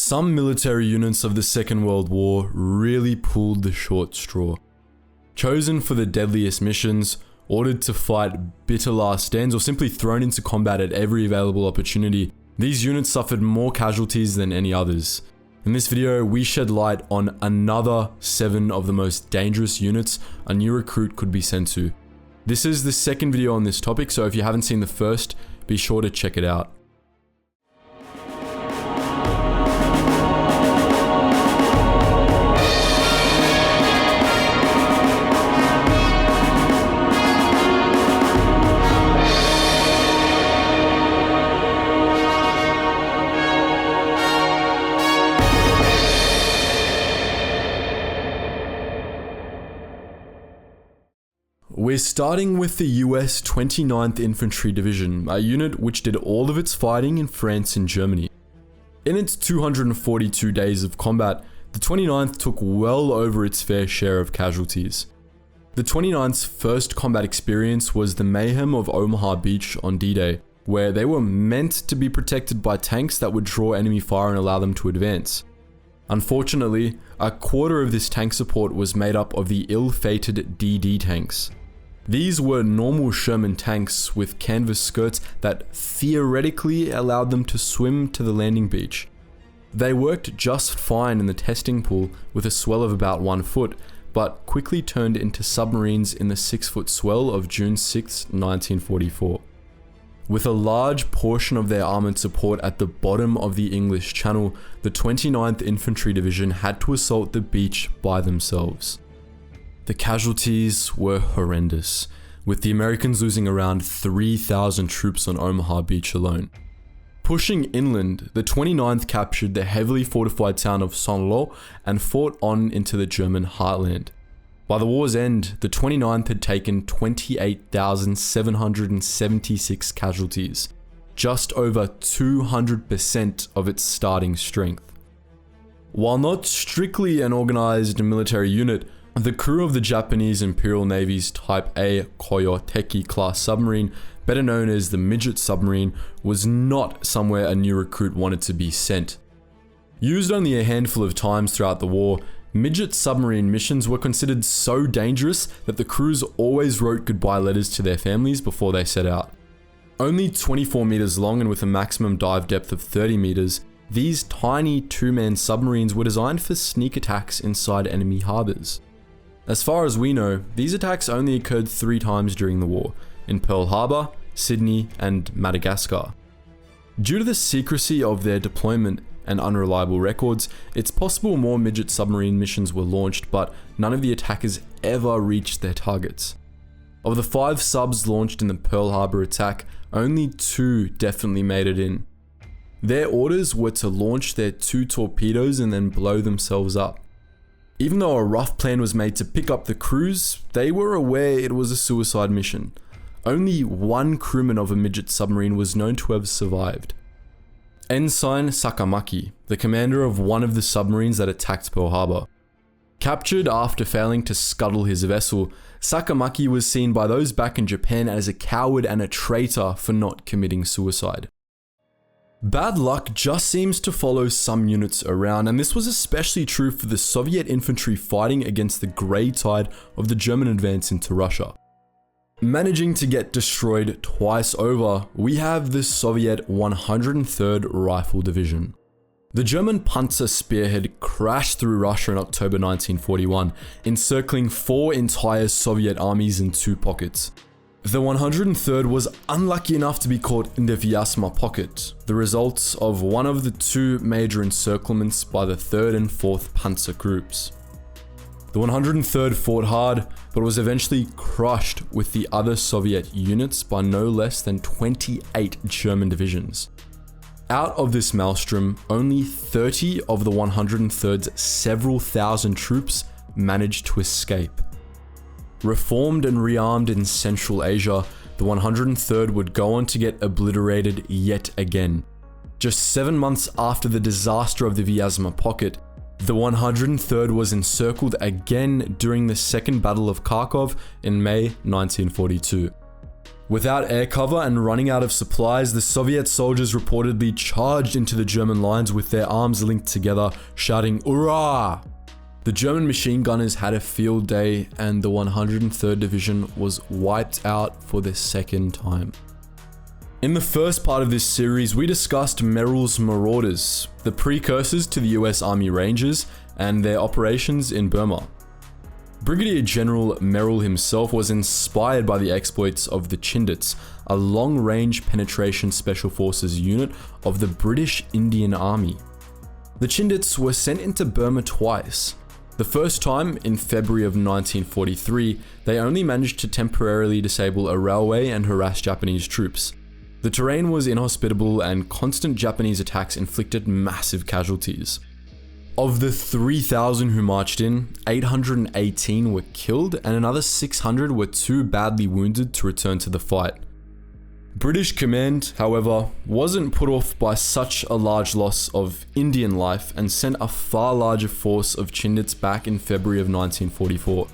Some military units of the Second World War really pulled the short straw. Chosen for the deadliest missions, ordered to fight bitter last stands, or simply thrown into combat at every available opportunity, these units suffered more casualties than any others. In this video, we shed light on another 7 of the most dangerous units a new recruit could be sent to. This is the second video on this topic, so if you haven't seen the first, be sure to check it out. We're starting with the US 29th Infantry Division, a unit which did all of its fighting in France and Germany. In its 242 days of combat, the 29th took well over its fair share of casualties. The 29th's first combat experience was the mayhem of Omaha Beach on D-Day, where they were meant to be protected by tanks that would draw enemy fire and allow them to advance. Unfortunately, a quarter of this tank support was made up of the ill-fated DD tanks. These were normal Sherman tanks with canvas skirts that theoretically allowed them to swim to the landing beach. They worked just fine in the testing pool with a swell of about 1 foot, but quickly turned into submarines in the 6-foot swell of June 6, 1944. With a large portion of their armoured support at the bottom of the English Channel, the 29th Infantry Division had to assault the beach by themselves. The casualties were horrendous, with the Americans losing around 3,000 troops on Omaha Beach alone. Pushing inland, the 29th captured the heavily fortified town of Saint-Lô and fought on into the German heartland. By the war's end, the 29th had taken 28,776 casualties, just over 200% of its starting strength. While not strictly an organized military unit, the crew of the Japanese Imperial Navy's Type A Koyoteki class submarine, better known as the Midget submarine, was not somewhere a new recruit wanted to be sent. Used only a handful of times throughout the war, Midget submarine missions were considered so dangerous that the crews always wrote goodbye letters to their families before they set out. Only 24 meters long and with a maximum dive depth of 30 meters, these tiny 2-man submarines were designed for sneak attacks inside enemy harbors. As far as we know, these attacks only occurred 3 times during the war, in Pearl Harbor, Sydney, and Madagascar. Due to the secrecy of their deployment and unreliable records, it's possible more Midget submarine missions were launched, but none of the attackers ever reached their targets. Of the 5 subs launched in the Pearl Harbor attack, only 2 definitely made it in. Their orders were to launch their 2 torpedoes and then blow themselves up. Even though a rough plan was made to pick up the crews, they were aware it was a suicide mission. Only 1 crewman of a Midget submarine was known to have survived. Ensign Sakamaki, the commander of one of the submarines that attacked Pearl Harbor. Captured after failing to scuttle his vessel, Sakamaki was seen by those back in Japan as a coward and a traitor for not committing suicide. Bad luck just seems to follow some units around, and this was especially true for the Soviet infantry fighting against the grey tide of the German advance into Russia. Managing to get destroyed twice over, we have the Soviet 103rd Rifle Division. The German Panzer spearhead crashed through Russia in October 1941, encircling 4 entire Soviet armies in 2 pockets. The 103rd was unlucky enough to be caught in the Vyazma pocket, the results of one of the 2 major encirclements by the 3rd and 4th Panzer groups. The 103rd fought hard, but was eventually crushed with the other Soviet units by no less than 28 German divisions. Out of this maelstrom, only 30 of the 103rd's several thousand troops managed to escape. Reformed and rearmed in Central Asia, the 103rd would go on to get obliterated yet again. Just 7 months after the disaster of the Vyazma pocket, the 103rd was encircled again during the Second Battle of Kharkov in May 1942. Without air cover and running out of supplies, the Soviet soldiers reportedly charged into the German lines with their arms linked together, shouting "Hurrah!" The German machine gunners had a field day, and the 103rd Division was wiped out for the second time. In the first part of this series, we discussed Merrill's Marauders, the precursors to the US Army Rangers, and their operations in Burma. Brigadier General Merrill himself was inspired by the exploits of the Chindits, a long-range penetration special forces unit of the British Indian Army. The Chindits were sent into Burma twice. The first time, in February of 1943, they only managed to temporarily disable a railway and harass Japanese troops. The terrain was inhospitable and constant Japanese attacks inflicted massive casualties. Of the 3,000 who marched in, 818 were killed and another 600 were too badly wounded to return to the fight. British command, however, wasn't put off by such a large loss of Indian life and sent a far larger force of Chindits back in February of 1944.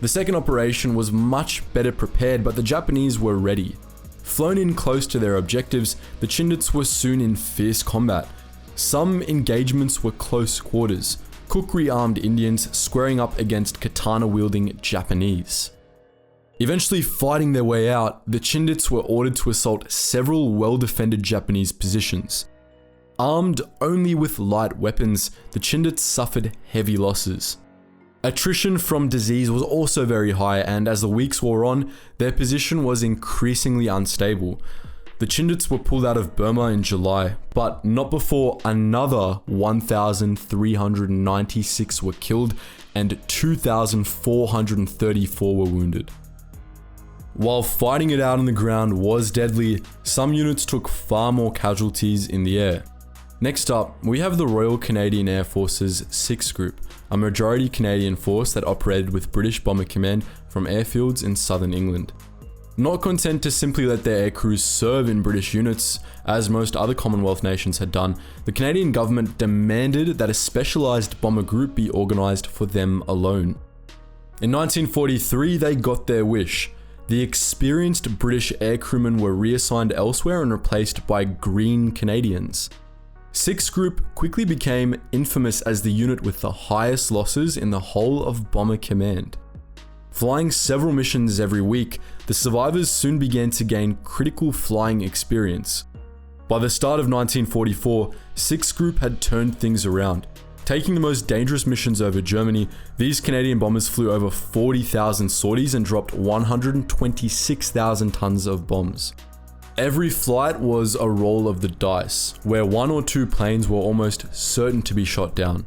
The second operation was much better prepared, but the Japanese were ready. Flown in close to their objectives, the Chindits were soon in fierce combat. Some engagements were close quarters, kukri-armed Indians squaring up against katana-wielding Japanese. Eventually fighting their way out, the Chindits were ordered to assault several well-defended Japanese positions. Armed only with light weapons, the Chindits suffered heavy losses. Attrition from disease was also very high, and as the weeks wore on, their position was increasingly unstable. The Chindits were pulled out of Burma in July, but not before another 1,396 were killed and 2,434 were wounded. While fighting it out on the ground was deadly, some units took far more casualties in the air. Next up, we have the Royal Canadian Air Force's 6th Group, a majority Canadian force that operated with British Bomber Command from airfields in southern England. Not content to simply let their air crews serve in British units, as most other Commonwealth nations had done, the Canadian government demanded that a specialised bomber group be organised for them alone. In 1943, they got their wish. The experienced British aircrewmen were reassigned elsewhere and replaced by Green Canadians. 6th Group quickly became infamous as the unit with the highest losses in the whole of Bomber Command. Flying several missions every week, the survivors soon began to gain critical flying experience. By the start of 1944, 6th Group had turned things around. Taking the most dangerous missions over Germany, these Canadian bombers flew over 40,000 sorties and dropped 126,000 tons of bombs. Every flight was a roll of the dice, where 1 or 2 planes were almost certain to be shot down.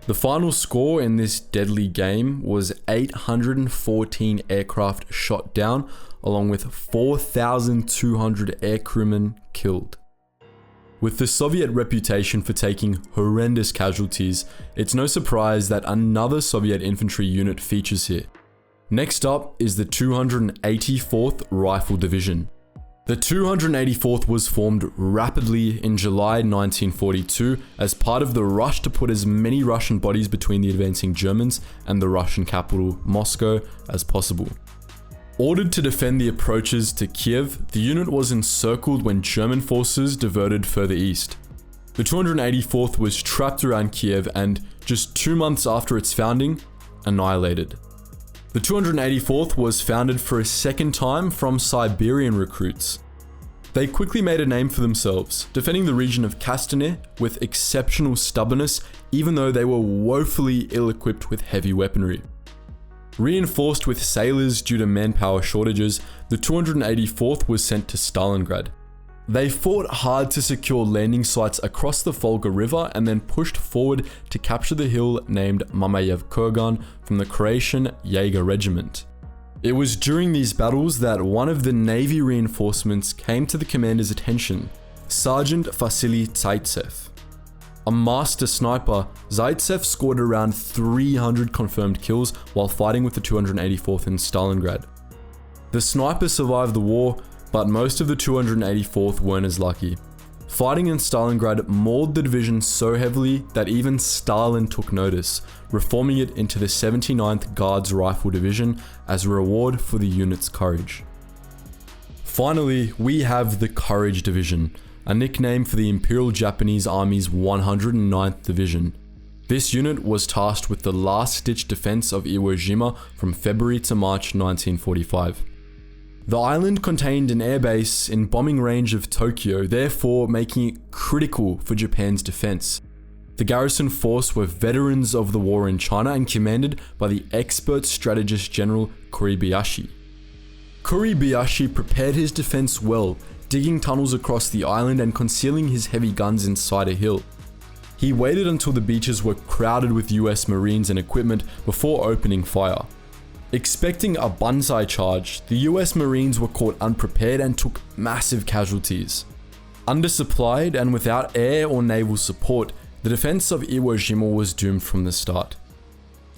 The final score in this deadly game was 814 aircraft shot down, along with 4,200 aircrewmen killed. With the Soviet reputation for taking horrendous casualties, it's no surprise that another Soviet infantry unit features here. Next up is the 284th Rifle Division. The 284th was formed rapidly in July 1942 as part of the rush to put as many Russian bodies between the advancing Germans and the Russian capital, Moscow, as possible. Ordered to defend the approaches to Kiev, the unit was encircled when German forces diverted further east. The 284th was trapped around Kiev and, just 2 months after its founding, annihilated. The 284th was founded for a second time from Siberian recruits. They quickly made a name for themselves, defending the region of Kastany with exceptional stubbornness, even though they were woefully ill-equipped with heavy weaponry. Reinforced with sailors due to manpower shortages, the 284th was sent to Stalingrad. They fought hard to secure landing sites across the Volga River and then pushed forward to capture the hill named Mamayev Kurgan from the Croatian Jaeger Regiment. It was during these battles that one of the Navy reinforcements came to the commander's attention, Sergeant Vasily Zaitsev. A master sniper, Zaitsev scored around 300 confirmed kills while fighting with the 284th in Stalingrad. The sniper survived the war, but most of the 284th weren't as lucky. Fighting in Stalingrad mauled the division so heavily that even Stalin took notice, reforming it into the 79th Guards Rifle Division as a reward for the unit's courage. Finally, we have the Courage Division, a nickname for the Imperial Japanese Army's 109th Division. This unit was tasked with the last-ditch defense of Iwo Jima from February to March 1945. The island contained an airbase in bombing range of Tokyo, therefore making it critical for Japan's defense. The garrison force were veterans of the war in China and commanded by the expert strategist General Kuribayashi. Kuribayashi prepared his defense well, digging tunnels across the island and concealing his heavy guns inside a hill. He waited until the beaches were crowded with US Marines and equipment before opening fire. Expecting a banzai charge, the US Marines were caught unprepared and took massive casualties. Undersupplied and without air or naval support, the defense of Iwo Jima was doomed from the start.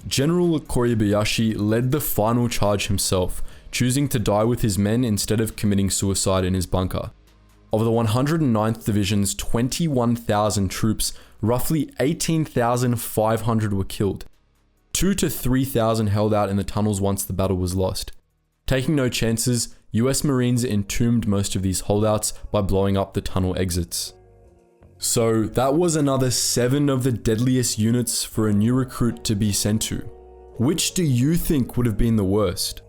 General Kuribayashi led the final charge himself, choosing to die with his men instead of committing suicide in his bunker. Of the 109th Division's 21,000 troops, roughly 18,500 were killed. 2,000 to 3,000 held out in the tunnels once the battle was lost. Taking no chances, US Marines entombed most of these holdouts by blowing up the tunnel exits. So that was another 7 of the deadliest units for a new recruit to be sent to. Which do you think would have been the worst?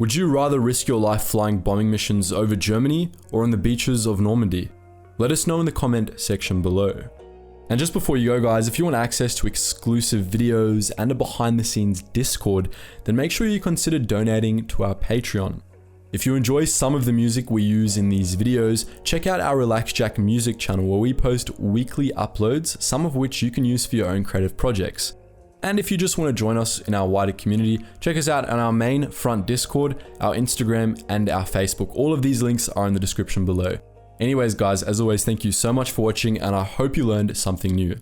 Would you rather risk your life flying bombing missions over Germany or on the beaches of Normandy? Let us know in the comment section below. And just before you go guys, if you want access to exclusive videos and a behind the scenes Discord, then make sure you consider donating to our Patreon. If you enjoy some of the music we use in these videos, check out our Relax Jack music channel where we post weekly uploads, some of which you can use for your own creative projects. And if you just want to join us in our wider community, check us out on our main front Discord, our Instagram, and our Facebook. All of these links are in the description below. Anyways guys, as always, thank you so much for watching and I hope you learned something new.